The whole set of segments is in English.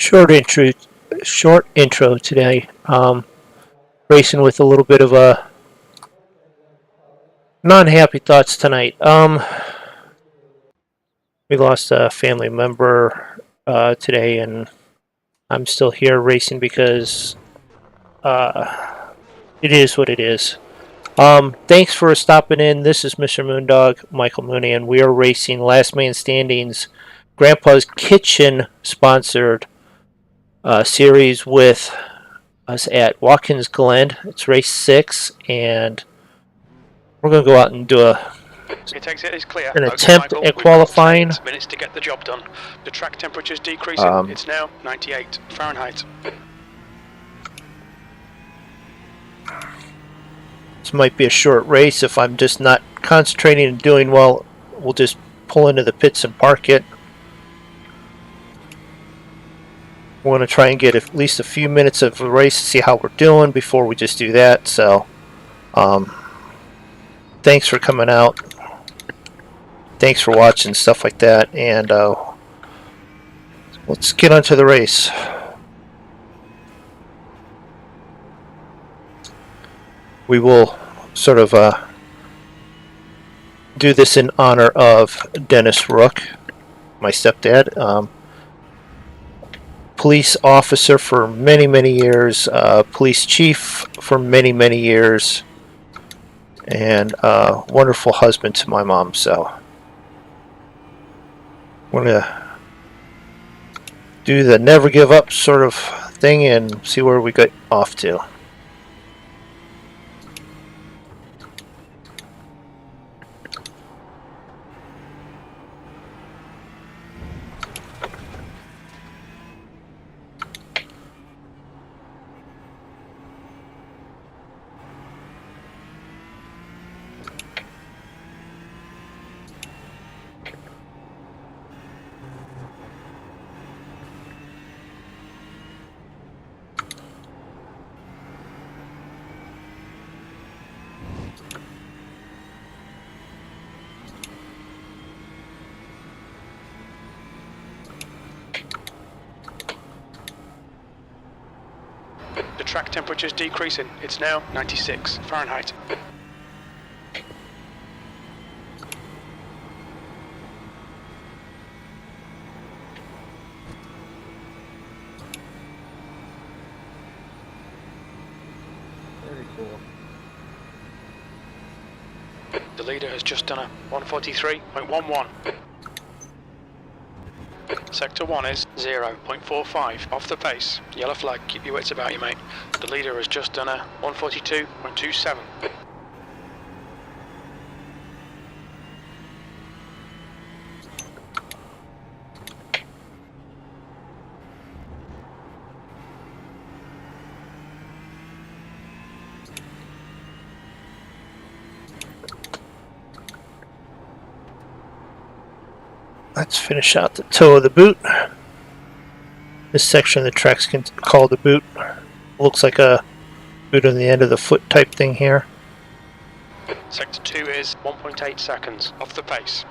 Short intro today. Racing with a little bit of a non-happy thoughts tonight. We lost a family member today, and I'm still here racing because it is what it is. Thanks for stopping in. This is Mr. Moondog, Michael Mooney, and we are racing Last Man Standing's Grandpa's Kitchen sponsored series with us at Watkings, Glen. It's race 6, and we're going to go out and do an attempt at qualifying. Minutes to get the job done. The track temperature is decreasing. It's now 98 Fahrenheit. This might be a short race. If I'm just not concentrating and doing well, we'll just pull into the pits and park it. We're going to try and get at least a few minutes of the race to see how we're doing before we just do that. So, thanks for coming out. Thanks for watching, stuff like that. And let's get on to the race. We will sort of do this in honor of Dennis Rook, my stepdad. Police officer for many, many years, police chief for many, many years, and wonderful husband to my mom. So we're gonna do the never give up sort of thing and see where we get off to. The track temperature is decreasing. It's now 96 Fahrenheit. Very cool. The leader has just done a 143.11. Sector 1 is 0.45 off the pace. Yellow flag, keep your wits about you, mate. The leader has just done a 142.27. Let's finish out the toe of the boot. This section of the track's called the boot. Looks like a boot on the end of the foot type thing here. Sector 2 is 1.8 seconds off the pace.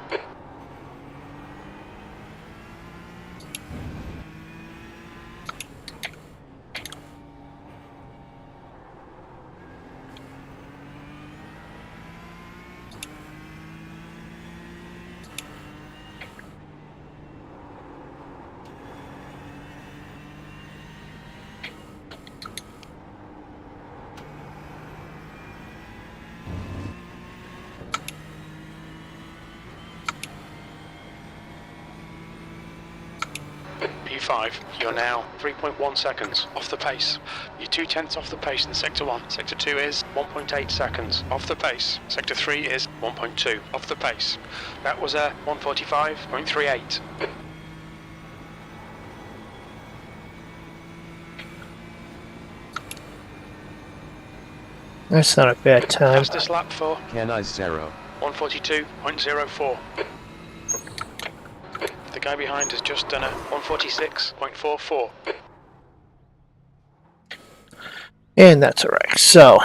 P5, you're now 3.1 seconds off the pace. You're 2/10 off the pace in Sector 1. Sector 2 is 1.8 seconds off the pace. Sector 3 is 1.2 off the pace. That was a 145.38. That's not a bad time. Fastest lap for Can 0. 142.04. The guy behind has just done a 146.44. And that's a wreck. So,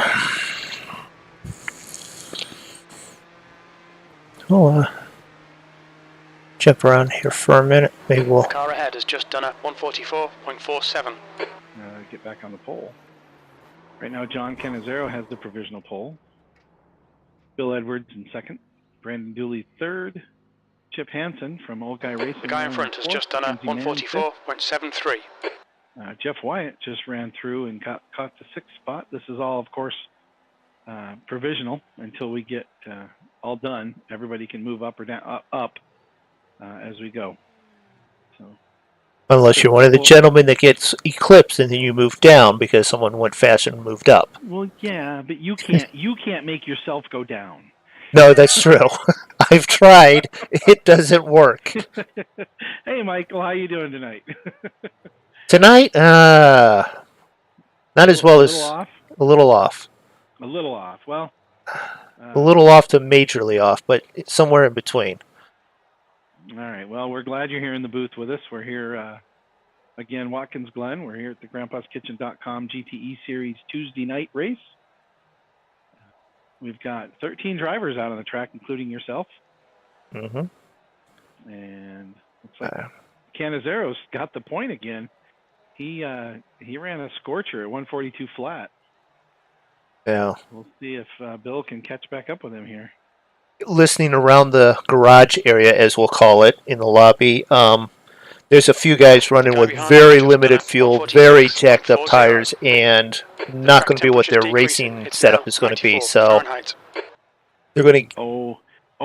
we'll Jump around here for a minute. Maybe we'll. The car ahead has just done a 144.47. Get back on the pole. Right now, John Canizero has the provisional pole. Bill Edwards in second. Brandon Dooley third. Chip Hansen from Old Guy Racing. The guy in front has just done a 144.73. Jeff Wyatt just ran through and caught the sixth spot. This is all, of course, provisional until we get all done. Everybody can move up or down, up as we go. So, unless you're one of the gentlemen that gets eclipsed and then you move down because someone went faster and moved up. Well, yeah, but you can't make yourself go down. No, that's true. I've tried. It doesn't work. Hey, Michael, how you doing tonight? Tonight, not as well as off? a little off. A little off. Well, a little off to majorly off, but it's somewhere in between. All right. Well, we're glad you're here in the booth with us. We're here again, Watkins, Glen. We're here at the grandpaskitchen.com GTE Series Tuesday night race. We've got 13 drivers out on the track, including yourself. Mm-hmm. And looks like Canizaro's got the point again. He ran a scorcher at 142 flat. Yeah. We'll see if Bill can catch back up with him here. Listening around the garage area, as we'll call it, in the lobby, there's a few guys running with very limited fuel, very jacked up tires, and not going to be what their racing setup is going to be. So they're going to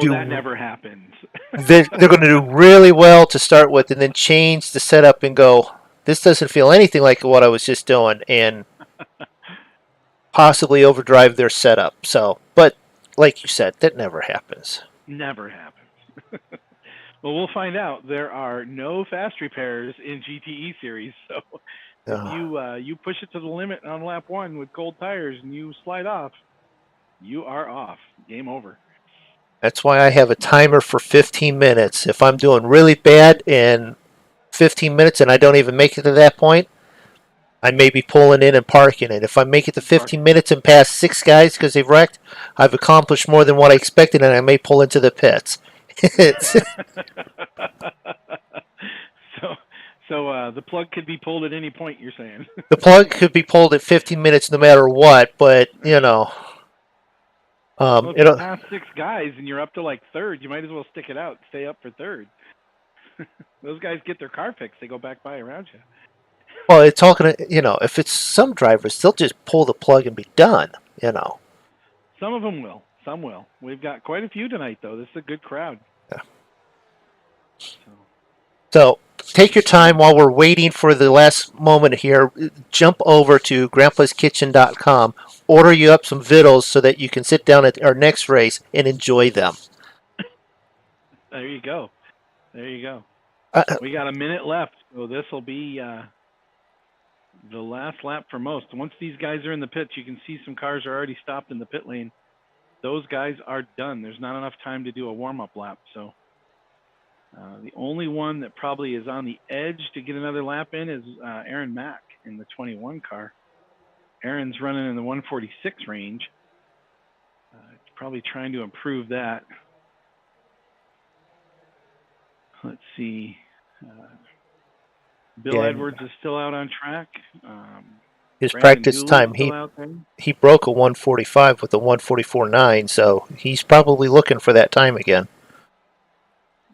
that never happens. they're going to do really well to start with, and then change the setup and go, this doesn't feel anything like what I was just doing, and possibly overdrive their setup. So, but like you said, that never happens. Never happens. Well, we'll find out. There are no fast repairs in GTE series, so if you push it to the limit on lap one with cold tires and you slide off, you are off. Game over. That's why I have a timer for 15 minutes. If I'm doing really bad in 15 minutes and I don't even make it to that point, I may be pulling in and parking it. If I make it to 15 minutes and pass 6 guys because they've wrecked, I've accomplished more than what I expected, and I may pull into the pits. So the plug could be pulled at any point, you're saying? The plug could be pulled at 15 minutes no matter what, but, you know. Well, if you pass 6 guys and you're up to like third, you might as well stick it out and stay up for third. Those guys get their car fixed. They go back by around you. Well, it's all going to, you know, if it's some drivers, they'll just pull the plug and be done, you know. Some of them will. Some will. We've got quite a few tonight, though. This is a good crowd. Yeah. So take your time while we're waiting for the last moment here. Jump over to grandpaskitchen.com. Order you up some vittles so that you can sit down at our next race and enjoy them. There you go. There you go. We got a minute left, so this will be the last lap for most. Once these guys are in the pits, you can see some cars are already stopped in the pit lane. Those guys are done. There's not enough time to do a warm-up lap. So the only one that probably is on the edge to get another lap in is Aaron Mack in the 21 car. Aaron's running in the 146 range. Probably trying to improve that. Let's see. Bill Edwards is still out on track. His practice time, he broke a 145 with a 144.9, so he's probably looking for that time again.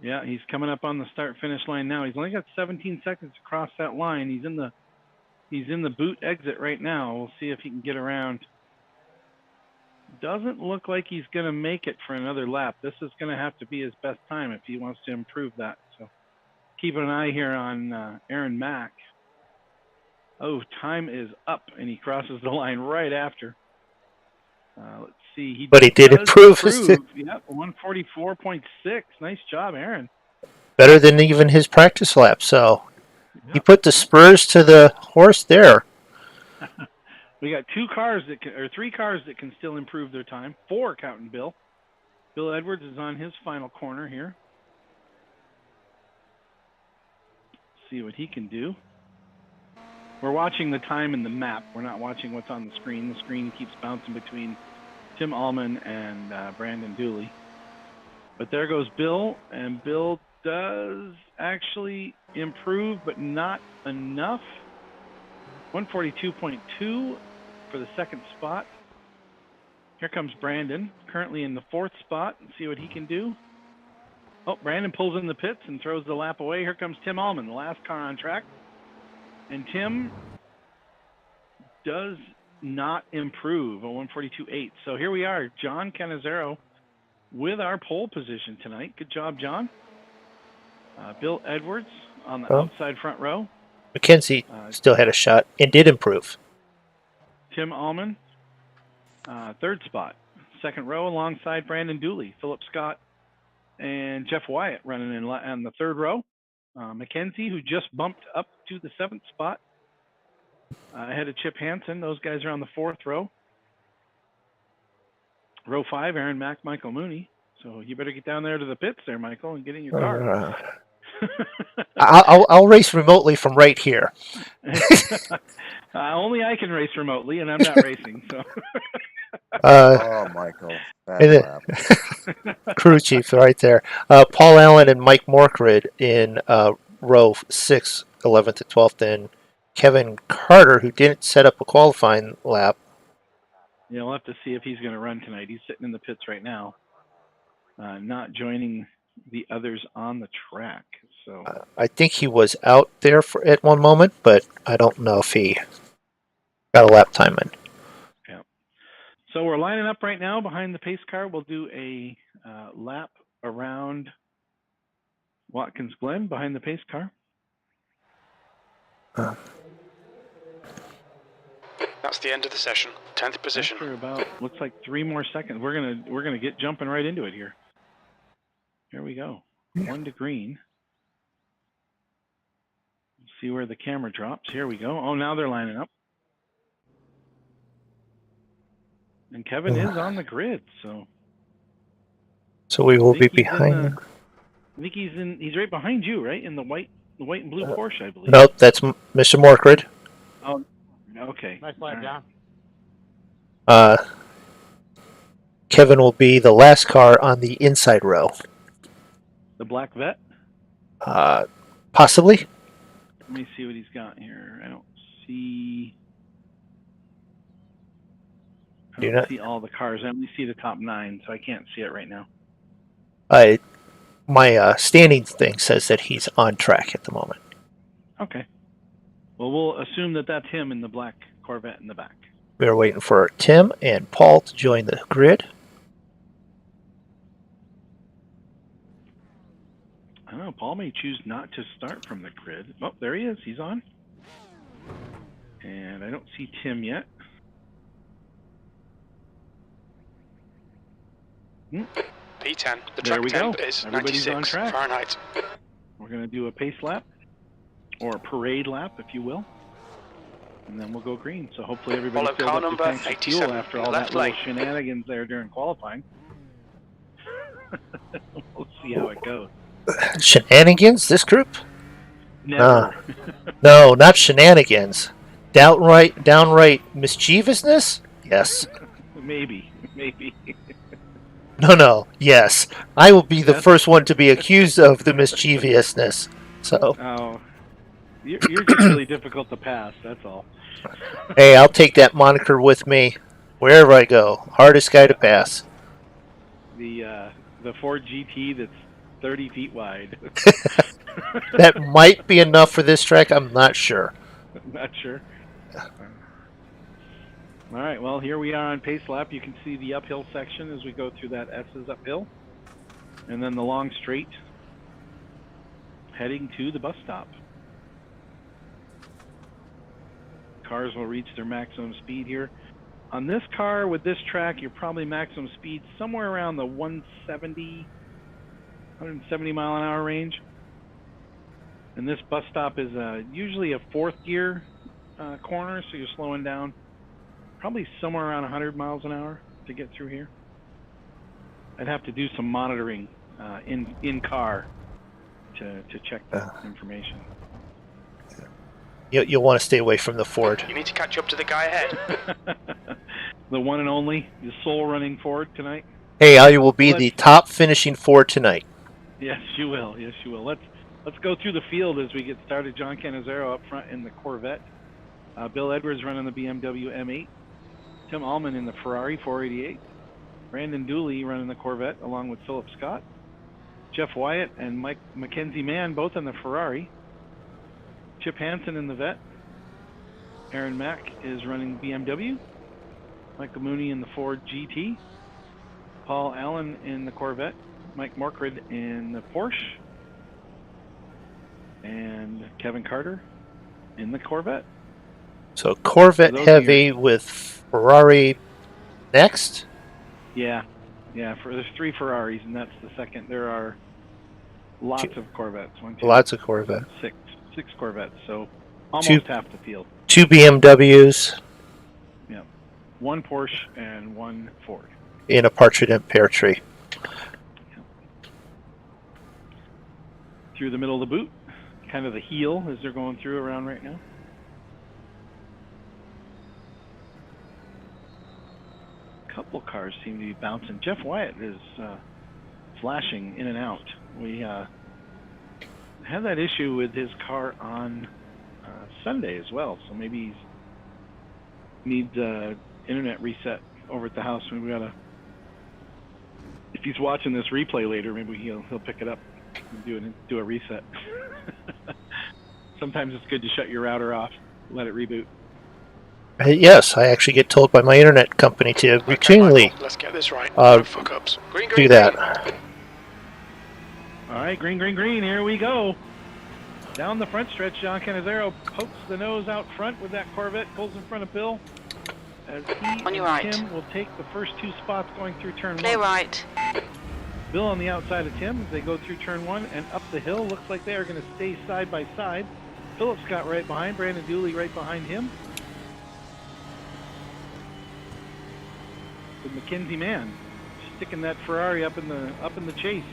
Yeah, he's coming up on the start-finish line now. He's only got 17 seconds to cross that line. He's in the boot exit right now. We'll see if he can get around. Doesn't look like he's going to make it for another lap. This is going to have to be his best time if he wants to improve that. So keep an eye here on Aaron Mack. Oh, time is up, and he crosses the line right after. Let's see. But he did improve. Yep, 144.6. Nice job, Aaron. Better than even his practice lap. So he put the spurs to the horse there. We got 3 cars that can still improve their time. 4 counting Bill. Bill Edwards is on his final corner here. See what he can do. We're watching the time in the map. We're not watching what's on the screen. The screen keeps bouncing between Tim Allman and Brandon Dooley. But there goes Bill, and Bill does actually improve, but not enough. 142.2 for the second spot. Here comes Brandon, currently in the fourth spot. Let's see what he can do. Oh, Brandon pulls in the pits and throws the lap away. Here comes Tim Allman, the last car on track. And Tim does not improve, a 142.8. So here we are, John Canizero with our pole position tonight. Good job, John. Bill Edwards on the outside front row. McKenzie still had a shot and did improve. Tim Allman, third spot. Second row alongside Brandon Dooley, Philip Scott, and Jeff Wyatt running in on the third row. McKenzie, who just bumped up to the seventh spot, ahead of Chip Hansen. Those guys are on the fourth row. Row 5, Aaron Mack, Michael Mooney. So you better get down there to the pits there, Michael, and get in your car. I'll race remotely from right here. Only I can race remotely, and I'm not racing. So. Oh, Michael. Crew chief right there. Paul Allen and Mike Morkrid in row 6, 11th to 12th, and Kevin Carter, who didn't set up a qualifying lap. Yeah, we'll have to see if he's going to run tonight. He's sitting in the pits right now, not joining the others on the track. So I think he was out there at one moment, but I don't know if he got a lap time in. Yeah. So we're lining up right now behind the pace car. We'll do a lap around Watkins Glen behind the pace car. That's the end of the session. 10th position. After about looks like 3 more seconds. We're gonna get jumping right into it here. Here we go. 1 to green. See where the camera drops. Here we go. Oh, now they're lining up. And Kevin is on the grid, so we will be behind. I think he's right behind you, right? In the white and blue Porsche, I believe. Nope, that's Mr. Morkrid. Oh, okay. Nice lap, John. Kevin will be the last car on the inside row. The black vet? Possibly. Let me see what he's got here. I don't see all the cars. I only see the top 9, so I can't see it right now. My standing thing says that he's on track at the moment. Okay. Well, we'll assume that that's him in the black Corvette in the back. We're waiting for Tim and Paul to join the grid. I don't know. Paul may choose not to start from the grid. Oh, there he is. He's on. And I don't see Tim yet. P10. The there track we temp go. is Everybody's 96 on track. Fahrenheit. We're going to do a pace lap, or a parade lap, if you will. And then we'll go green. So hopefully everybody Follow filled car up number the tanks of fuel 87, after all left that little lane. shenanigans there during qualifying. We'll see how it goes. Shenanigans, this group? Never. No, not shenanigans. Downright mischievousness? Yes. Maybe. No, yes. I will be the first one to be accused of the mischievousness. So. Oh, you're just really difficult to pass, that's all. Hey, I'll take that moniker with me wherever I go. Hardest guy to pass. The Ford GTE that's 30 feet wide. That might be enough for this track. I'm not sure. Not sure. All right, well, here we are on pace lap. You can see the uphill section as we go through that S's uphill. And then the long straight heading to the bus stop. Cars will reach their maximum speed here. On this car with this track, you're probably maximum speed somewhere around the 170 mile an hour range. And this bus stop is usually a 4th gear corner, so you're slowing down probably somewhere around 100 miles an hour to get through here. I'd have to do some monitoring in car to check that information. You'll want to stay away from the Ford. You need to catch up to the guy ahead. The one and only, the sole running Ford tonight. Hey, I will be the top finishing Ford tonight. Yes, you will. Yes, you will. Let's go through the field as we get started. John Cannizzaro up front in the Corvette. Bill Edwards running the BMW M8. Tim Allman in the Ferrari 488. Brandon Dooley running the Corvette along with Philip Scott. Jeff Wyatt and Mike Mackenzie Mann both in the Ferrari. Chip Hansen in the Vet. Aaron Mack is running BMW. Michael Mooney in the Ford GT. Paul Allen in the Corvette. Mike Morkred in the Porsche. And Kevin Carter in the Corvette. So Corvette heavy with Ferrari next? Yeah. There's 3 Ferraris, and that's the second. There are lots of Corvettes. Lots of Corvettes. Six Corvettes, so almost half the field. 2 BMWs. Yeah. 1 Porsche and 1 Ford. In a partridge and pear tree. Through the middle of the boot, kind of the heel as they're going through around right now. A couple cars seem to be bouncing. Jeff Wyatt is flashing in and out. We had that issue with his car on Sunday as well, so maybe he needs internet reset over at the house. We gotta. If he's watching this replay later, maybe he'll pick it up and do a reset. Sometimes it's good to shut your router off, let it reboot. Yes, I actually get told by my internet company to routinely let's get this right. No fuck-ups. Green, do that. All right, green, here we go. Down the front stretch, John Cannizzaro pokes the nose out front with that Corvette, pulls in front of Bill. As he on your and right. Tim will take the first 2 spots going through turn 1. Clear right. Bill on the outside of Tim as they go through turn 1 and up the hill. Looks like they are going to stay side by side. Philip Scott right behind, Brandon Dooley right behind him. With Mackenzie Mann sticking that Ferrari up in the chase.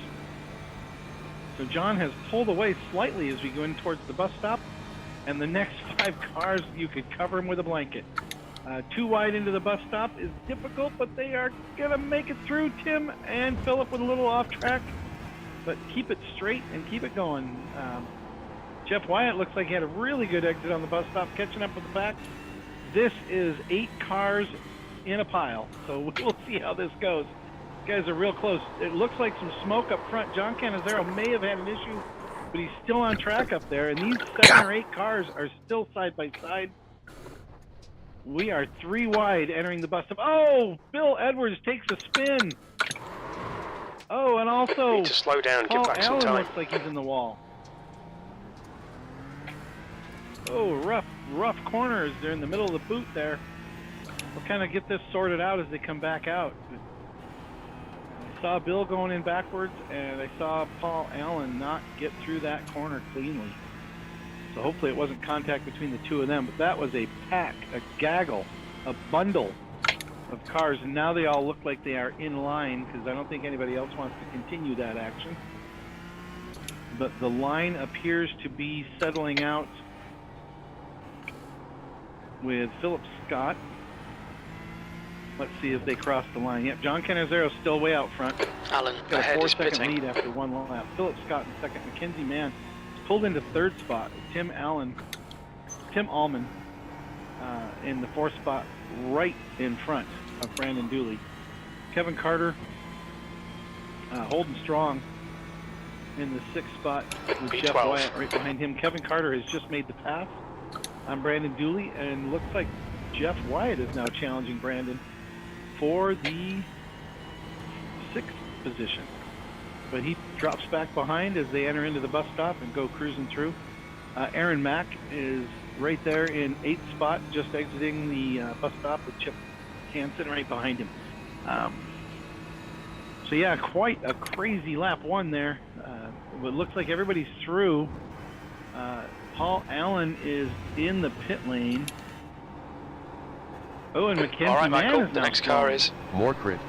So John has pulled away slightly as we go in towards the bus stop, and the next 5 cars you could cover them with a blanket. Too wide into the bus stop is difficult, but they are gonna make it through. Tim and Philip with a little off track, but keep it straight and keep it going. Jeff Wyatt looks like he had a really good exit on the bus stop, catching up with the back. This is 8 cars in a pile, so we'll see how this goes. These guys are real close. It looks like some smoke up front. John Cannizzaro may have had an issue, but he's still on track up there, and these 7 or 8 cars are still side by side. We are 3 wide entering the bus stop. Oh, Bill Edwards takes a spin. Oh, and also need to slow down, Paul get back some Allen time. looks like he's in the wall. Oh, rough corners. They're in the middle of the boot there. We'll kind of get this sorted out as they come back out. I saw Bill going in backwards, and I saw Paul Allen not get through that corner cleanly. So hopefully it wasn't contact between the 2 of them, but that was a pack, a gaggle, a bundle of cars, and now they all look like they are in line because I don't think anybody else wants to continue that action. But the line appears to be settling out with Philip Scott. Let's see if they cross the line. Yep, John Cannizzaro still way out front. Allen Got a ahead is 4-second pitting. lead after 1 lap. Philip Scott in second. Mackenzie Mann pulled into 3rd spot. Tim Allman in the 4th spot, right in front of Brandon Dooley. Kevin Carter holding strong in the 6th spot with B12. Jeff Wyatt right behind him. Kevin Carter has just made the pass on Brandon Dooley, and looks like Jeff Wyatt is now challenging Brandon for the 6th position. But he drops back behind as they enter into the bus stop and go cruising through. Aaron Mack is right there in 8th spot, just exiting the bus stop with Chip Hansen right behind him. So yeah, quite a crazy lap 1 there. It looks like everybody's through. Paul Allen is in the pit lane. Oh, and Mackenzie All right, Mann Michael, is the now next car slowing. is Morkred.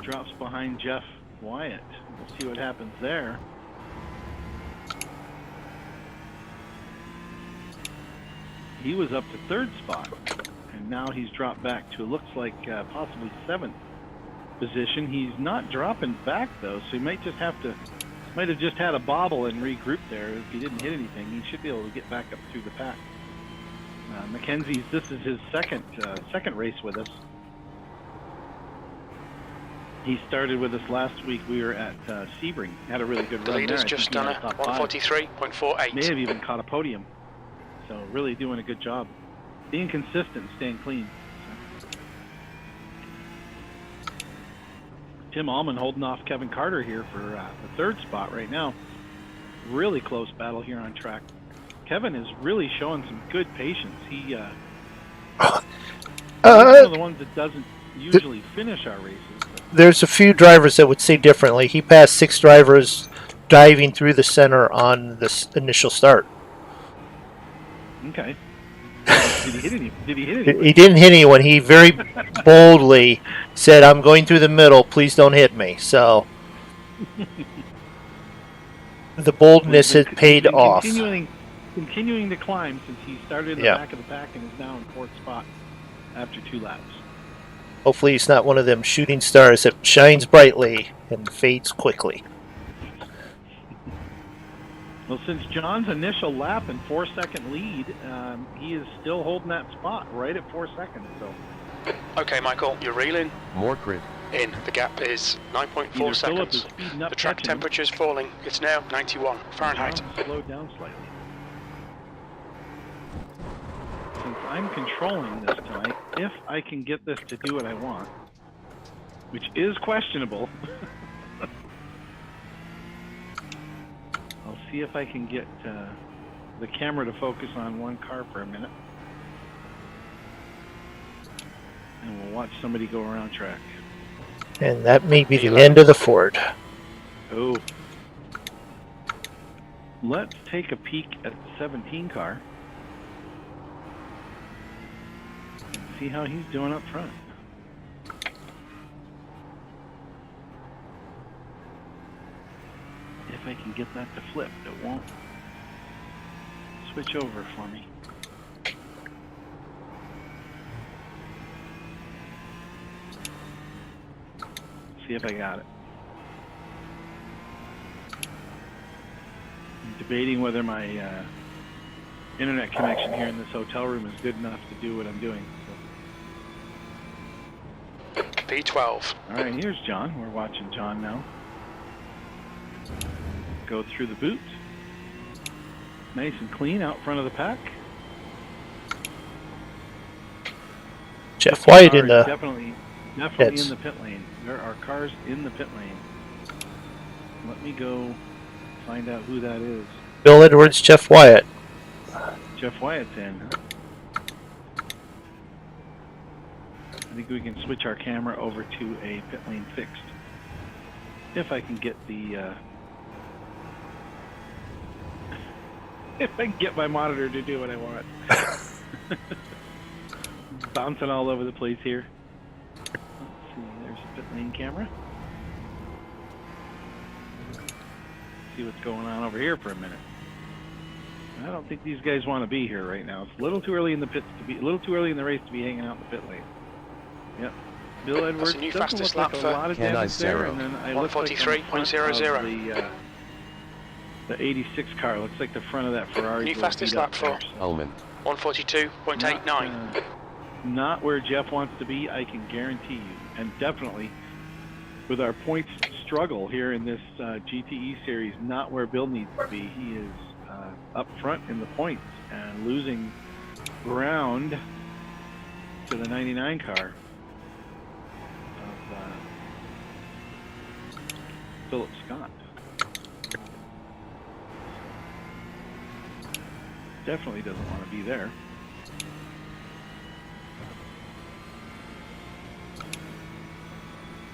Drops behind Jeff Wyatt. We'll see what happens there. He was up to 3rd spot, and now he's dropped back to, looks like, possibly 7th. position. He's not dropping back though, so he might have just had a bobble and regroup there. If he didn't hit anything, he should be able to get back up through the pack. This is his second race with us. He started with us last week. We were at Sebring. Had a really good run there. The leader's just done a 143.48. May have even caught a podium. So really doing a good job. Being consistent, staying clean. So. Tim Allman holding off Kevin Carter here for the third spot right now. Really close battle here on track. Kevin is really showing some good patience. He's one of the ones that doesn't usually finish our races. There's a few drivers that would say differently. He passed 6 drivers diving through the center on this initial start. Okay. Did he hit anyone? He didn't hit anyone. He very boldly said, "I'm going through the middle. Please don't hit me." So the boldness has paid off. Continuing to climb since he started in the back of the pack and is now in 4th spot after 2 laps. Hopefully he's not one of them shooting stars that shines brightly and fades quickly. Well, since John's initial lap and 4-second lead, he is still holding that spot right at 4 seconds. So. Okay, Michael, you're reeling. More grid. In. The gap is 9.4 seconds. The track temperature is falling. It's now 91 Fahrenheit. Slowed down slightly. Since I'm controlling this tonight, if I can get this to do what I want, which is questionable, I'll see if I can get the camera to focus on one car for a minute. And we'll watch somebody go around track. And that may be the end of the Ford. Oh. Let's take a peek at the 17 car. See how he's doing up front. If I can get that to flip, it won't switch over for me. See if I got it. I'm debating whether my internet connection here in this hotel room is good enough to do what I'm doing. P12. All right, here's John. We're watching John now. Go through the boot. Nice and clean out front of the pack. Jeff White in the... Definitely in the pit lane. There are cars in the pit lane. Let me go find out who that is. Bill Edwards, Jeff Wyatt. Jeff Wyatt's in, huh? I think we can switch our camera over to a pit lane fixed. If I can get the... if I can get my monitor to do what I want. Bouncing all over the place here. Let's see, there's a pit lane camera. See what's going on over here for a minute. I don't think these guys want to be here right now. It's a little too early in the pits to be, a little too early in the race to be hanging out in the pit lane. Yep. Bill Edwards new doesn't fastest look like lap a for lot of damage there, and then I look like 143.00. The 86 car looks like the front of that Ferrari. New fastest lap for Ullman. 142.89. Not where Jeff wants to be, I can guarantee you. And definitely, with our points struggle here in this GTE series, not where Bill needs to be. He is up front in the points and losing ground to the 99 car of Philip Scott. Definitely doesn't want to be there.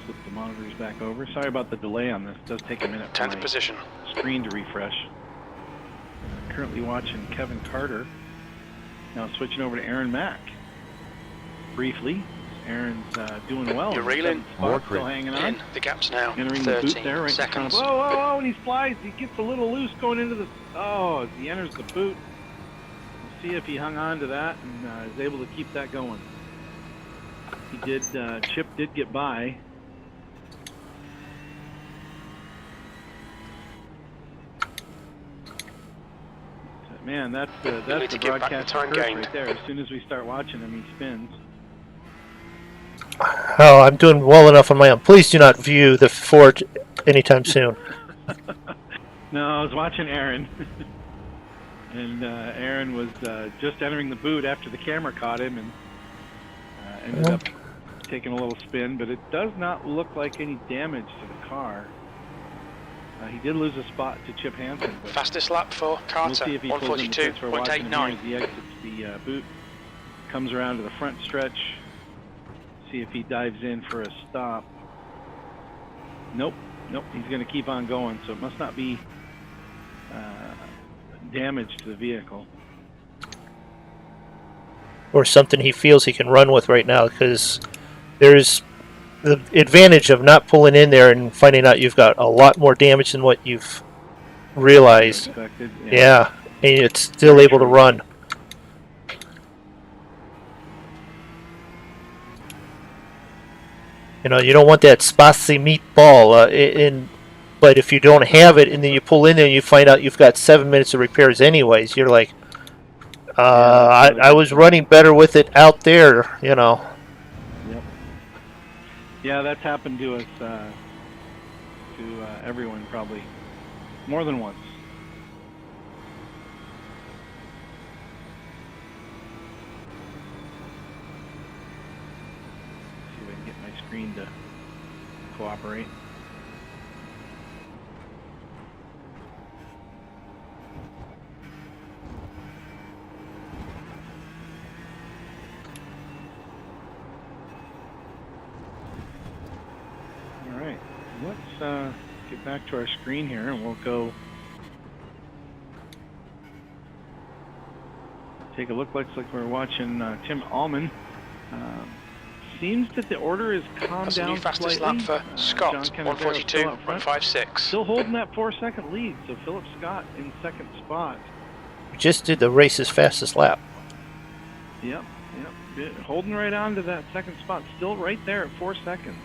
Flip the monitors back over. Sorry about the delay on this. It does take a minute for 10th my position. screen to refresh. Currently watching Kevin Carter. Now switching over to Aaron Mack. Briefly. Aaron's doing well. You're reeling. More still hanging on. In. The gap's now Entering 13 the boot there, right seconds. whoa, whoa, whoa, and he flies. He gets a little loose going into the... Oh, as he enters the boot. We'll see if he hung on to that and is able to keep that going. He did... Chip did get by. Man, that's the broadcast time gained right there. As soon as we start watching him, he spins. Oh, I'm doing well enough on my own. Please do not view the Ford anytime soon. No, I was watching Aaron. And Aaron was just entering the boot after the camera caught him and ended up taking a little spin. But it does not look like any damage to the car. He did lose a spot to Chip Hansen. Fastest lap for Carter, we'll see if he 142.89. He exits the boot, comes around to the front stretch. See if he dives in for a stop. Nope, he's going to keep on going. So it must not be damage to the vehicle. Or something he feels he can run with right now, because there's the advantage of not pulling in there and finding out you've got a lot more damage than what you've realized. Expected, yeah, and it's still able to run. You know, you don't want that spicy meatball, but if you don't have it and then you pull in there and you find out you've got 7 minutes of repairs anyways, you're like, I was running better with it out there, you know. Yep. Yeah, that's happened to us, to everyone probably, more than once. See if I can get my screen to cooperate. Let's get back to our screen here and we'll go take a look. Looks like we're watching Tim Allman. Seems that the order is calmed down fastest slightly. Lap for Scott, 142.56. Still holding that 4-second lead, so Philip Scott in second spot. We just did the race's fastest lap. Yep. Holding right on to that second spot, still right there at 4 seconds.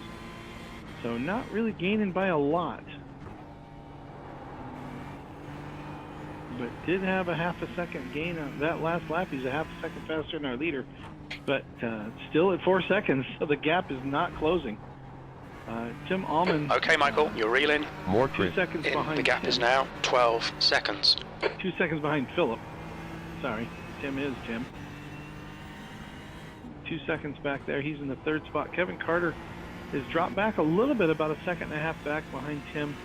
So not really gaining by a lot. But did have a half a second gain on that last lap. He's a half a second faster than our leader. But still at 4 seconds, so the gap is not closing. Tim Allman. Okay, Michael, you're reeling. More 2 seconds behind the gap Tim. is now 12 seconds. 2 seconds behind Philip. Sorry, Tim is Tim. 2 seconds back there. He's in the third spot. Kevin Carter is dropped back a little bit, about a second and a half back behind Tim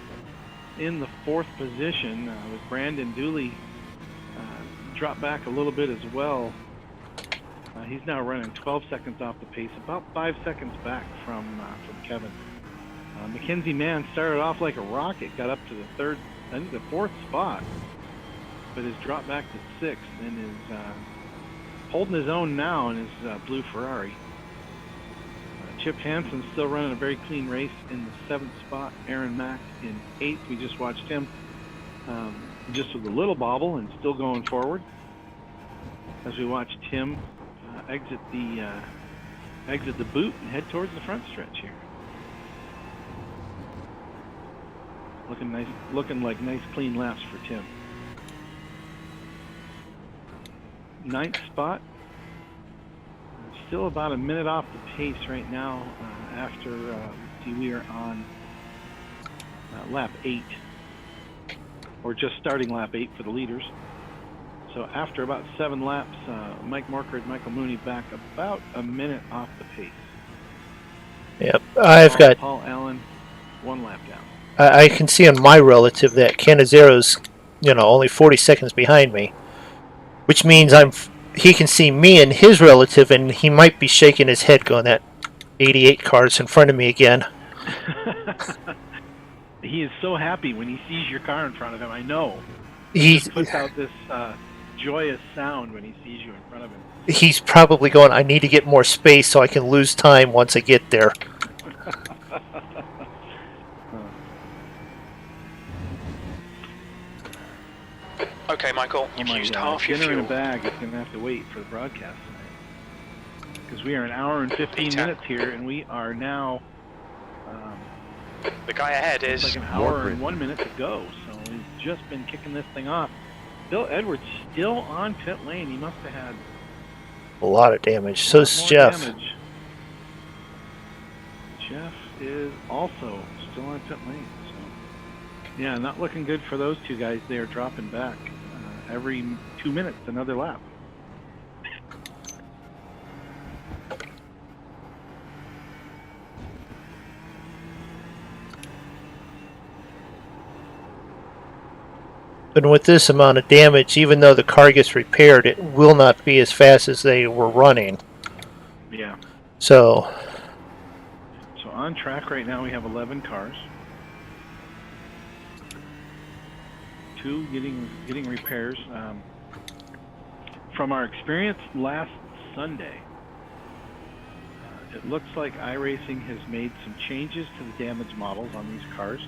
in the fourth position, with Brandon Dooley dropped back a little bit as well. He's now running 12 seconds off the pace, about 5 seconds back from Kevin. Mackenzie Mann started off like a rocket, got up to the fourth spot, but has dropped back to sixth and is holding his own now in his blue Ferrari. Chip Hansen's still running a very clean race in the seventh spot. Aaron Mack in eighth. We just watched him just with a little bobble and still going forward. As we watch Tim exit the boot and head towards the front stretch here. Looking nice, looking like nice clean laps for Tim. Ninth spot. Still about a minute off the pace right now after we are on lap 8, or just starting lap 8 for the leaders. So after about 7 laps, Mike Morker and Michael Mooney back about a minute off the pace. Yep, I've got Paul Allen 1 lap down. I can see on my relative that Canizaro's, only 40 seconds behind me, which means he can see me and his relative, and he might be shaking his head going, that 88 car's in front of me again. He is so happy when he sees your car in front of him. I know. He puts out this joyous sound when he sees you in front of him. He's probably going, I need to get more space so I can lose time once I get there. Okay, Michael, you've used half your fuel. Dinner in a bag. He's going to have to wait for the broadcast tonight. Because we are an hour and 15 minutes here, and we are now... the guy ahead is... like an hour and 1 minute to go. So we've just been kicking this thing off. Bill Edwards still on pit lane. He must have had a lot of damage. So is Jeff. Damage. Jeff is also still on pit lane. So, yeah, not looking good for those two guys. They are dropping back every 2 minutes, another lap. And with this amount of damage, even though the car gets repaired, it will not be as fast as they were running. Yeah. So on track right now we have 11 cars. 2 getting repairs. From our experience last Sunday, it looks like iRacing has made some changes to the damage models on these cars.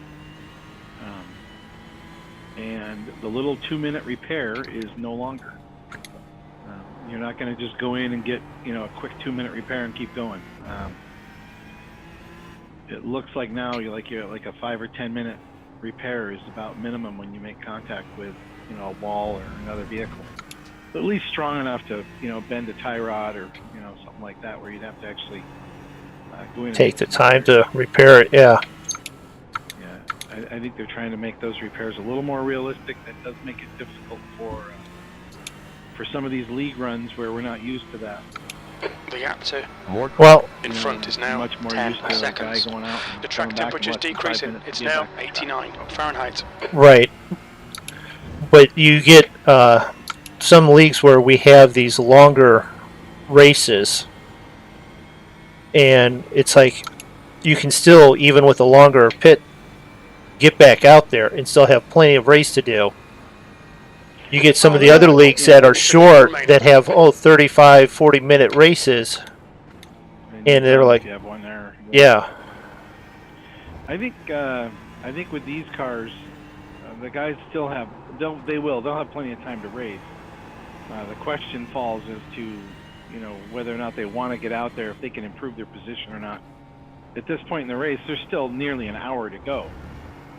And the little 2-minute repair is no longer. You're not going to just go in and get a quick 2-minute repair and keep going. It looks like now you're like a 5 or 10 minute repair is about minimum when you make contact with a wall or another vehicle. But at least strong enough to bend a tie rod or something like that where you'd have to actually go in. Take the time to repair it. Yeah. I think they're trying to make those repairs a little more realistic. That does make it difficult for some of these league runs where we're not used to that. The gap to in front is now much more 10 used to seconds. Going out the track temperature is decreasing. It's now 89 Fahrenheit. Right. But you get some leagues where we have these longer races, and it's like you can still, even with a longer pit, get back out there and still have plenty of race to do. You get some of the other leagues that are short that have 35, 40-minute races, and they're like, you have one there. Yeah. I think with these cars, the guys still have they'll have plenty of time to race. The question falls as to whether or not they want to get out there, if they can improve their position or not. At this point in the race, there's still nearly an hour to go.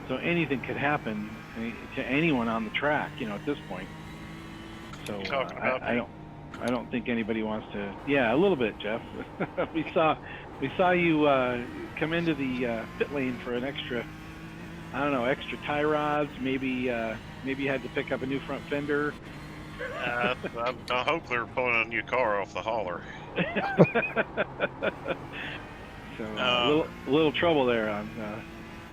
So anything could happen to anyone on the track, at this point. So I don't think anybody wants to. Yeah, a little bit, Jeff. we saw you come into the pit lane for an extra tie rods. Maybe you had to pick up a new front fender. I hope they're pulling a new car off the hauler. So a little trouble there on.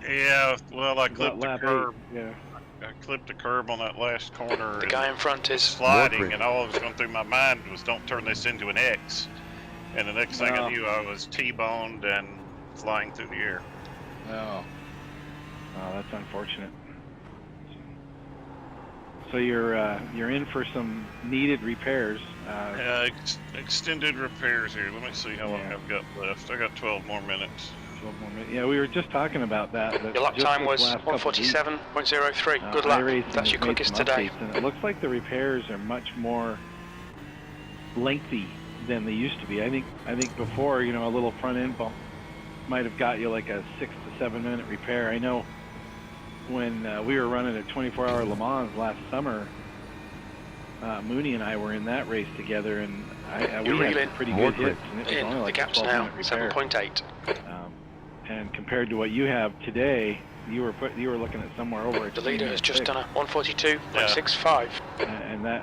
Yeah, well, I clipped the curb. Yeah. I clipped the curb on that last corner. The guy in front is sliding, and all that was going through my mind was, don't turn this into an X. And the next thing I knew, I was T-boned and flying through the air. Oh, that's unfortunate. So you're in for some needed repairs. Extended repairs here. Let me see how long I've got left. I got 12 more minutes. 12 more minutes. Yeah, we were just talking about that. Your lap time was 1:47.03. Good lap. That's your quickest today. And it looks like the repairs are much more lengthy than they used to be. I think before, a little front end bump might have got you like a 6 to 7 minute repair. I know when we were running a 24-hour Le Mans last summer, Mooney and I were in that race together, and we had some pretty good hits, and it was only like the gap's now 7.8. And compared to what you have today, you were looking at somewhere over. The leader has just done a 1:42.65.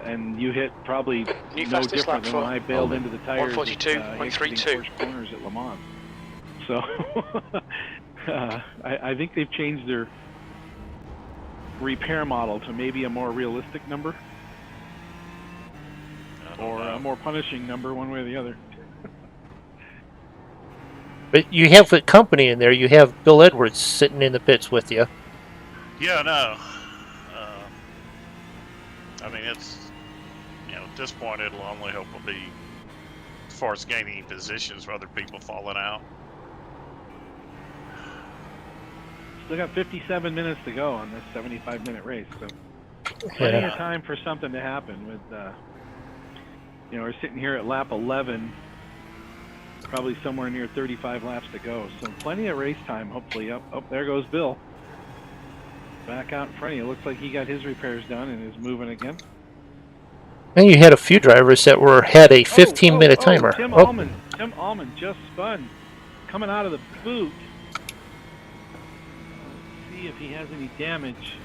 And you hit probably new no different than when I bailed into the tires. 1:42.32 corners at Le Mans. So I think they've changed their repair model to maybe a more realistic number, or a more punishing number, one way or the other. But you have a company in there. You have Bill Edwards sitting in the pits with you. Yeah, no. I mean, it's, at this point, it'll only help will be as far as gaining positions for other people falling out. Still got 57 minutes to go on this 75-minute race, so plenty of time for something to happen. With we're sitting here at lap 11. Probably somewhere near 35 laps to go, so plenty of race time, hopefully. Oh, there goes Bill. back out in front of you. Looks like he got his repairs done and is moving again. And you had a few drivers that had a 15-minute timer. Tim Allman just spun, coming out of the boot. Let's see if he has any damage.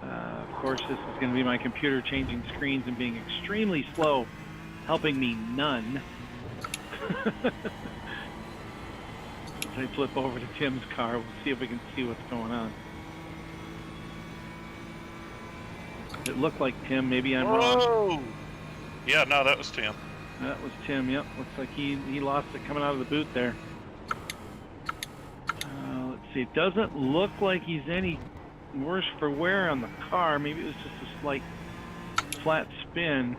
Of course, this is going to be my computer changing screens and being extremely slow, helping me none. As I flip over to Tim's car, we'll see if we can see what's going on. It looked like Tim. Maybe I'm wrong. Yeah, no, that was Tim. That was Tim. Yep, looks like he lost it coming out of the boot there. Let's see. It doesn't look like he's any worse for wear on the car. Maybe it was just a slight flat spin.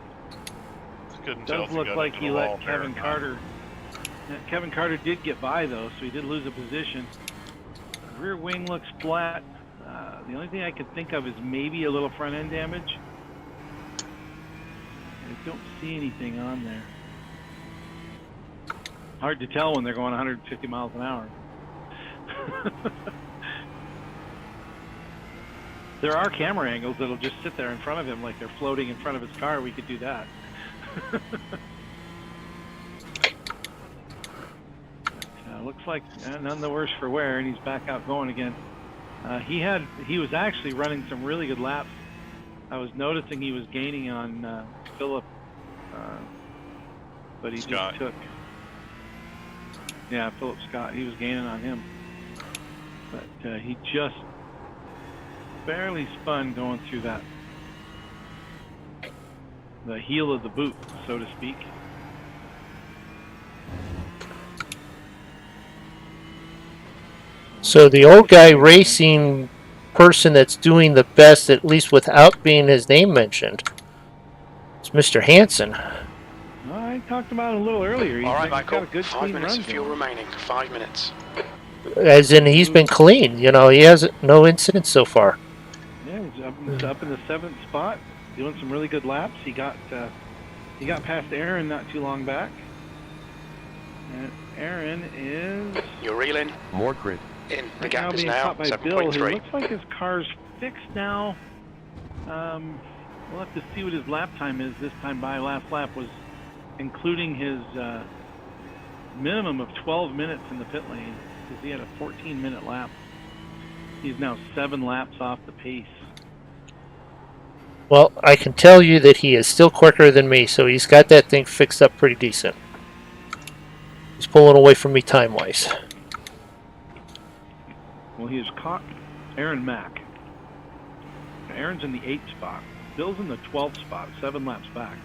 It does look like he let Kevin Carter. Kevin Carter did get by though, so he did lose a position. Rear wing looks flat. The only thing I could think of is maybe a little front end damage. I don't see anything on there. Hard to tell when they're going 150 miles an hour. There are camera angles that'll just sit there in front of him like they're floating in front of his car. We could do that. Looks like none the worse for wear, and he's back out going again. He was actually running some really good laps. I was noticing he was gaining on Philip, but he just took. Yeah, Philip Scott. He was gaining on him, but he just barely spun going through the heel of the boot, so to speak. So the old guy racing person that's doing the best, at least without being his name mentioned, is Mr. Hansen. I talked about it a little earlier. All right, Michael. Got a good 5 minutes run of fuel remaining. 5 minutes. As in, he's been clean. You know, he has no incidents so far. Yeah, he's up in the 7th spot, doing some really good laps. He got past Aaron not too long back. And Aaron is... You're reeling. More grid. In. The gap is now 7.3. Bill. It looks like his car's fixed now. We'll have to see what his lap time is this time by. Last lap was including his minimum of 12 minutes in the pit lane because he had a 14-minute lap. He's now 7 laps off the pace. Well, I can tell you that he is still quicker than me, so he's got that thing fixed up pretty decent. He's pulling away from me time-wise. Well, he has caught Aaron Mack. Aaron's in the 8th spot. Bill's in the 12th spot, 7 laps back.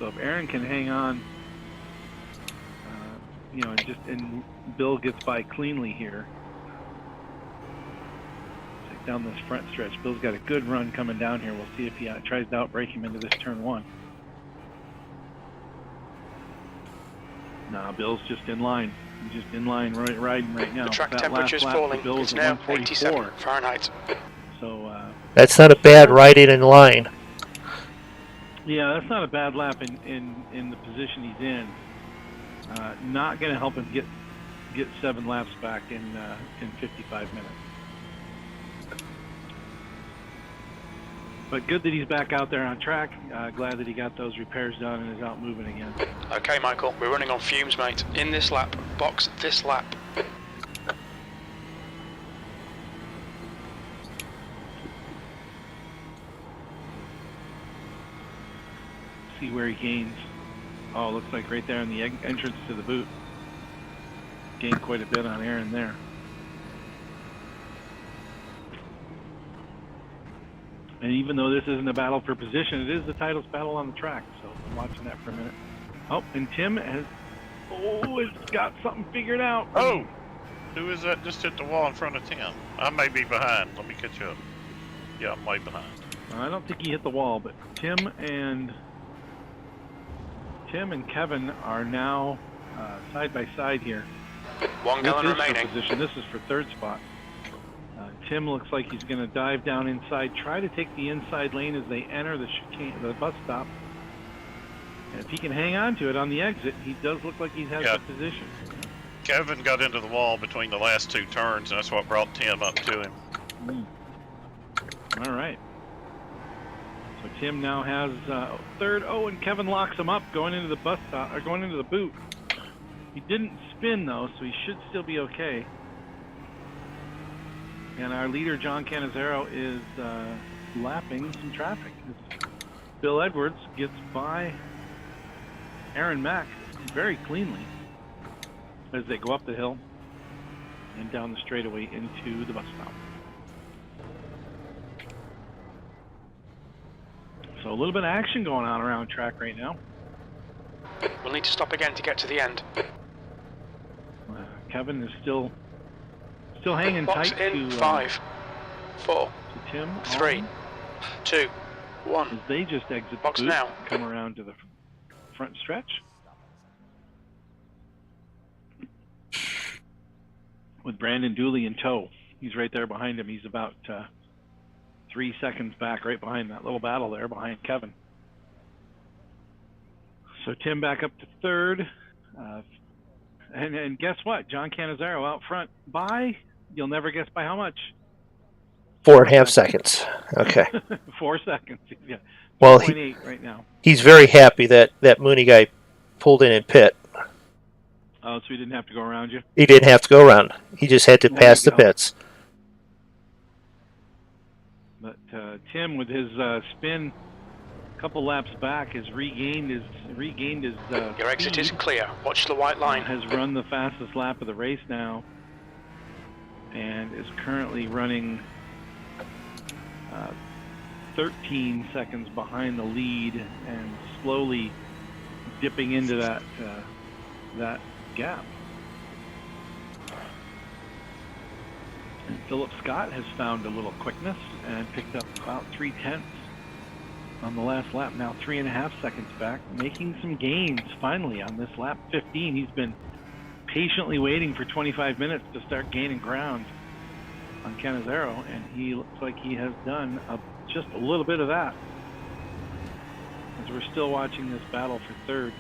So if Aaron can hang on, and Bill gets by cleanly here, take down this front stretch. Bill's got a good run coming down here. We'll see if he tries to outbrake him into this turn 1. No, Bill's just in line. He's just in line, riding right now. The track temperature's falling. It's now 87 Fahrenheit. So that's not a bad riding in line. Yeah, that's not a bad lap in the position he's in. Not going to help him get 7 laps back in 55 minutes. But good that he's back out there on track. Glad that he got those repairs done and is out moving again. Okay, Michael, we're running on fumes, mate. In this lap, box this lap. See where he gains. Oh, looks like right there in the entrance to the boot. Gained quite a bit on Aaron there. And even though this isn't a battle for position, it is the titles battle on the track. So I'm watching that for a minute. Oh, and Tim has got something figured out. Oh, who is that just hit the wall in front of Tim? I may be behind. Let me catch up. Yeah, I'm way behind. I don't think he hit the wall, but Tim and Kevin are now side by side here. 1 gallon remaining. Position. This is for 3rd spot. Tim looks like he's going to dive down inside, try to take the inside lane as they enter the bus stop. And if he can hang on to it on the exit, he does look like he has the position. Kevin got into the wall between the last two turns, and that's what brought Tim up to him. All right. So Tim now has third. Oh, and Kevin locks him up going into the bus stop, or going into the boot. He didn't spin though, so he should still be okay. And our leader, John Cannizzaro, is lapping some traffic. Bill Edwards gets by Aaron Mack very cleanly as they go up the hill and down the straightaway into the bus stop. So a little bit of action going on around track right now. We'll need to stop again to get to the end. Kevin is still hanging Box tight in to 5, 4, to Tim. 3, 2, 1. As they just exit Box the booth now. and come around to the front stretch. With Brandon Dooley in tow. He's right there behind him. He's about 3 seconds back, right behind that little battle there behind Kevin. So Tim back up to third. And guess what? John Cannizzaro out front by, you'll never guess by how much. 4.5 seconds. Okay. 4 seconds. Yeah. Well, 4.8 right now. He's very happy that Mooney guy pulled in pit. Oh, so he didn't have to go around you? He didn't have to go around. He just had to pass the pits. But Tim, with his spin, a couple laps back, has regained his Your exit speed. is clear. Watch the white line. Has run the fastest lap of the race now, and is currently running 13 seconds behind the lead, and slowly dipping into that gap. And Philip Scott has found a little quickness and picked up about 3/10 on the last lap. Now 3.5 seconds back, making some gains finally on this lap 15. He's been patiently waiting for 25 minutes to start gaining ground on Cannizzaro, and he looks like he has done just a little bit of that. As we're still watching this battle for third.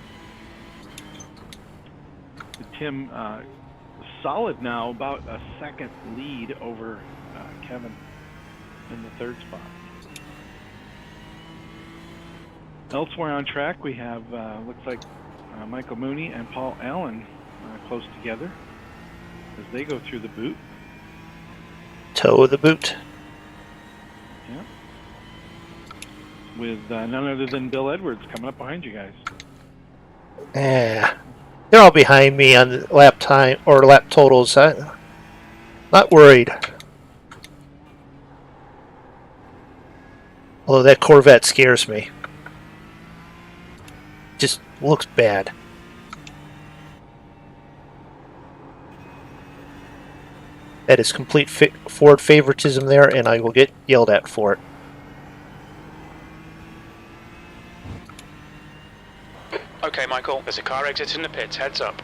Tim solid now, about a second lead over Kevin in the third spot. Elsewhere on track, we have looks like Michael Mooney and Paul Allen close together as they go through the boot. Toe of the boot. Yeah. With none other than Bill Edwards coming up behind you guys. Yeah. They're all behind me on the lap time or lap totals. I'm not worried. Although that Corvette scares me. Just looks bad. That is complete Ford favoritism there, and I will get yelled at for it. Okay, Michael, there's a car exiting the pits. Heads up.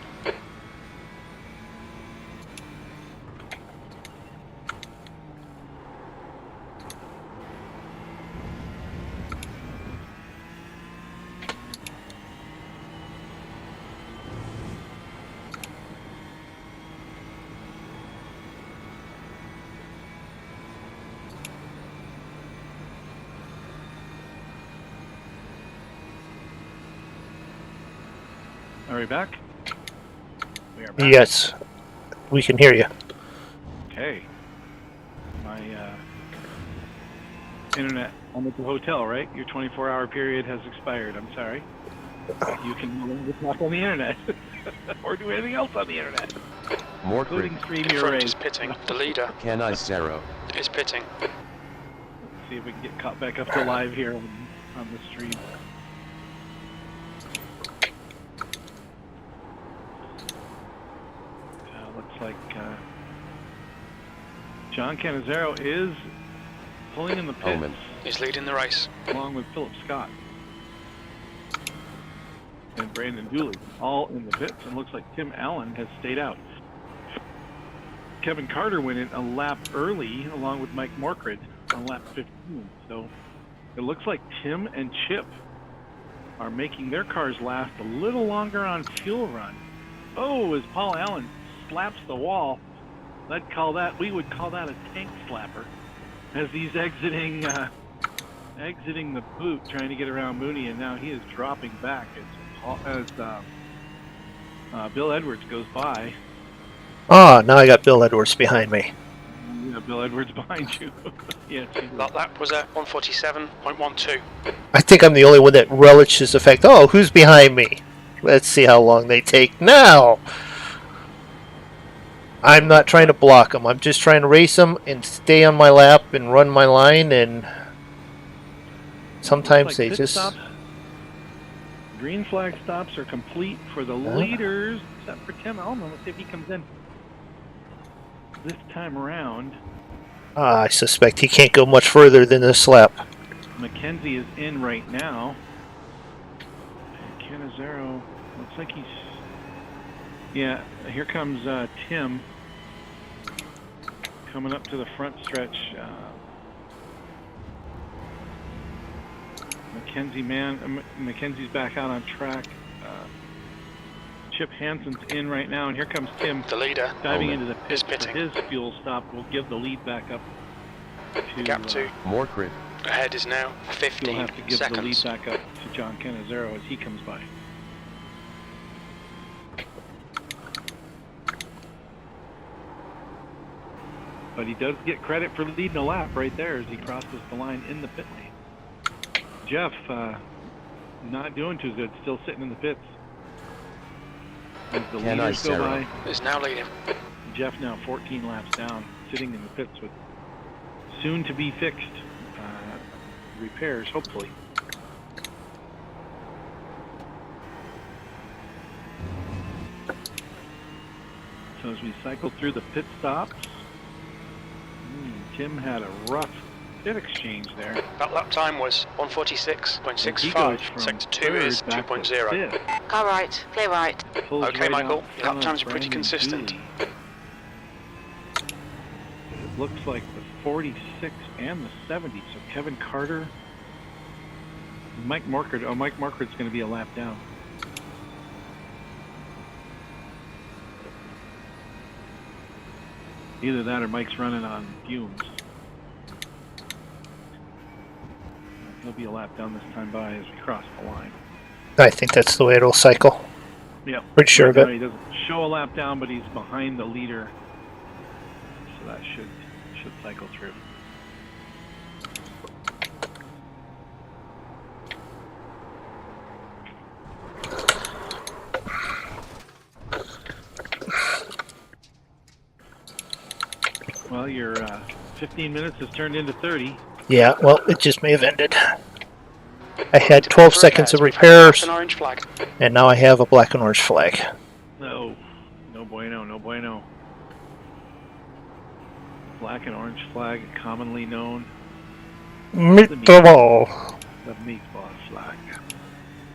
Are we back? We are back. Yes, we can hear you. Okay. My internet. I'm at the hotel, right? Your 24-hour period has expired. I'm sorry. You can no longer talk on the internet or do anything else on the internet. More including stream In your front race. is pitting. The leader Cannizzaro. is pitting. Let's see if we can get caught back up to live here on the stream. Looks like John Cannizzaro is pulling in the pits He's leading the race. along with Philip Scott and Brandon Dooley, all in the pits, and looks like Tim Allen has stayed out. Kevin Carter went in a lap early along with Mike Morkrid on lap 15, so it looks like Tim and Chip are making their cars last a little longer on fuel run. Oh, as Paul Allen slaps the wall. We would call that a tank slapper, as he's exiting the boot, trying to get around Mooney, and now he is dropping back as Bill Edwards goes by. Oh, now I got Bill Edwards behind me. Yeah, Bill Edwards behind you. Yeah, that lap was at 147.12. I think I'm the only one that relishes the fact, oh, who's behind me? Let's see how long they take now. I'm not trying to block them. I'm just trying to race them and stay on my lap and run my line, and sometimes they just... Stops. Green flag stops are complete for the leaders, except for Tim Elman. Let's see if he comes in this time around. I suspect he can't go much further than this lap. Mackenzie is in right now. Canizero looks like he's... Yeah, here comes Tim coming up to the front stretch. Mackenzie's back out on track. Chip Hansen's in right now, and here comes Tim, the leader, diving into the pit for pitting. his fuel stop. Will give the lead back up to gap 2. More crit. Ahead is now 15 He'll have to give seconds. the lead back up to John Canizero as he comes by. But he does get credit for leading a lap right there as he crosses the line in the pit lane. Jeff, not doing too good, still sitting in the pits. As the leaders go by, is now leading. Jeff now 14 laps down, sitting in the pits with soon to be fixed repairs, hopefully. So as we cycle through the pit stops, Tim had a rough pit exchange there. That lap time was 146.65. Sector 2 is 2.0. Car right, clear right. Okay, right Michael, out lap times are pretty Brandon consistent. Dooley. It looks like the 46 and the 70. So Kevin Carter, Mike Morkert. Oh, Mike Morkert's going to be a lap down. Either that or Mike's running on fumes. He'll be a lap down this time by as we cross the line. I think that's the way it'll cycle. Yep. Pretty sure of Right it. now he doesn't show a lap down, but he's behind the leader. So that should cycle through. Well, your 15 minutes has turned into 30. Yeah, well, it just may have ended. I had 12 seconds of repairs, An orange flag. and now I have a black and orange flag. No bueno, no bueno. Black and orange flag, commonly known Meatball. the meatball flag,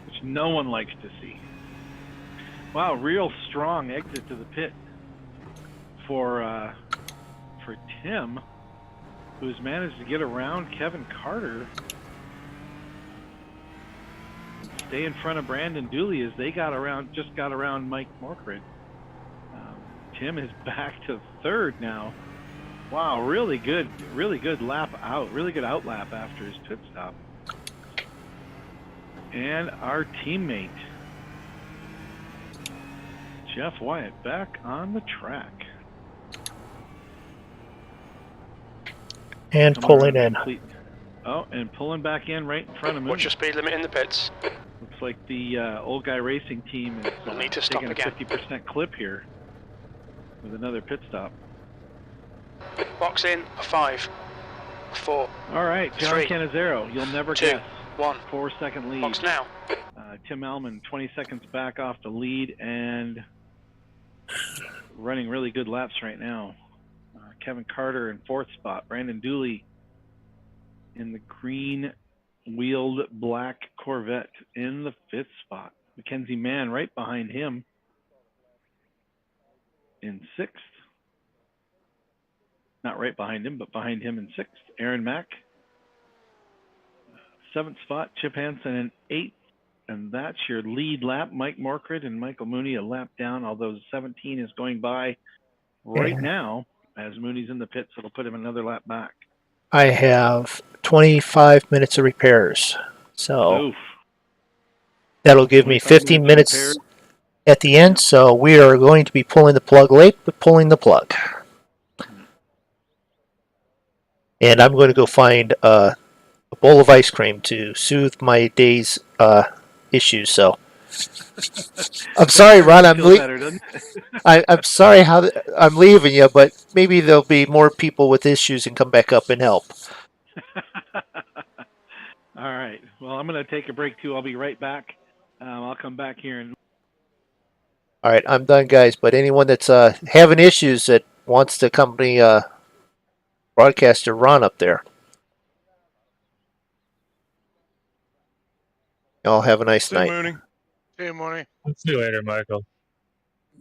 which no one likes to see. Wow, real strong exit to the pit for Tim, who's managed to get around Kevin Carter, stay in front of Brandon Dooley as they got around Mike Morkert. Tim is back to third now. Wow, really good lap out, really good out lap after his pit stop. And our teammate, Jeff Wyatt, back on the track. And pulling in. Oh, and pulling back in right in front of me. What's your speed limit in the pits? Looks like the old guy racing team is We'll need to stop taking again. a 50% clip here with another pit stop. Box in, a 5, a 4. All right, John 3, Canizero, you'll never 2, guess. 1. 4-second lead. Box now. Tim Elman 20 seconds back off the lead and running really good laps right now. Kevin Carter in 4th spot. Brandon Dooley in the green wheeled black Corvette in the 5th spot. Mackenzie Mann right behind him in 6th. Not right behind him, but behind him in 6th. Aaron Mack, 7th spot. Chip Hansen in 8th. And that's your lead lap. Mike Morkred and Michael Mooney a lap down, although 17 is going by right now as Mooney's in the pits. It'll put him another lap back. I have 25 minutes of repairs. So Oof. that'll give me 15 minutes at the end. So we are going to be pulling the plug late, but pulling the plug. And I'm going to go find a bowl of ice cream to soothe my day's issues. So I'm sorry, Ron. I'm sorry I'm leaving you, but maybe there'll be more people with issues and come back up and help. All right. Well, I'm going to take a break too. I'll be right back. I'll come back here and. All right, I'm done, guys. But anyone that's having issues that wants the company broadcaster Ron up there, y'all have a nice night. Mooney. See you, Mooney. See you later, Michael.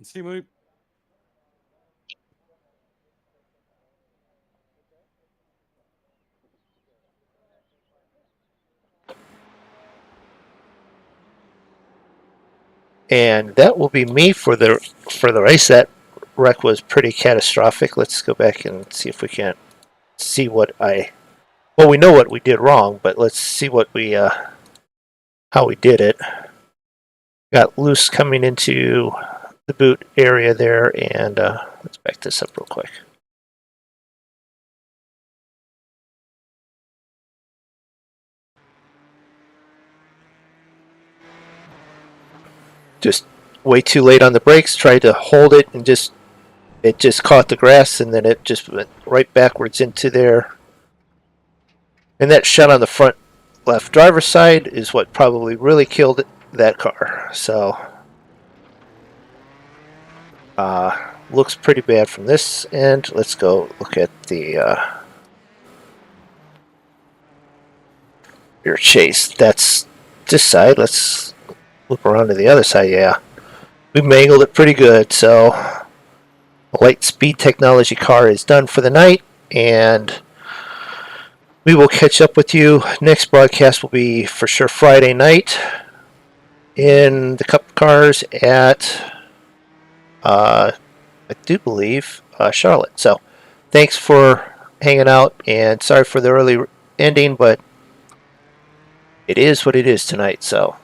See you, Mooney. And that will be me for the race. That wreck was pretty catastrophic. Let's go back and see if we can see what well, we know what we did wrong, but let's see what how we did it. Got loose coming into the boot area there, and let's back this up real quick. Just way too late on the brakes, tried to hold it, and it just caught the grass, and then it just went right backwards into there. And that shot on the front left driver's side is what probably really killed that car. So looks pretty bad from this end. Let's go look at the rear chase. That's this side. Let's look around to the other side. Yeah, we mangled it pretty good. So the light speed technology car is done for the night, and we will catch up with you. Next broadcast will be for sure Friday night in the Cup cars at I do believe Charlotte. So thanks for hanging out, and sorry for the early ending, but it is what it is tonight. So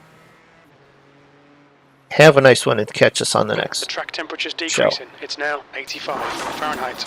have a nice one and catch us on the next. The track temperature's decreasing. It's now 85 Fahrenheit.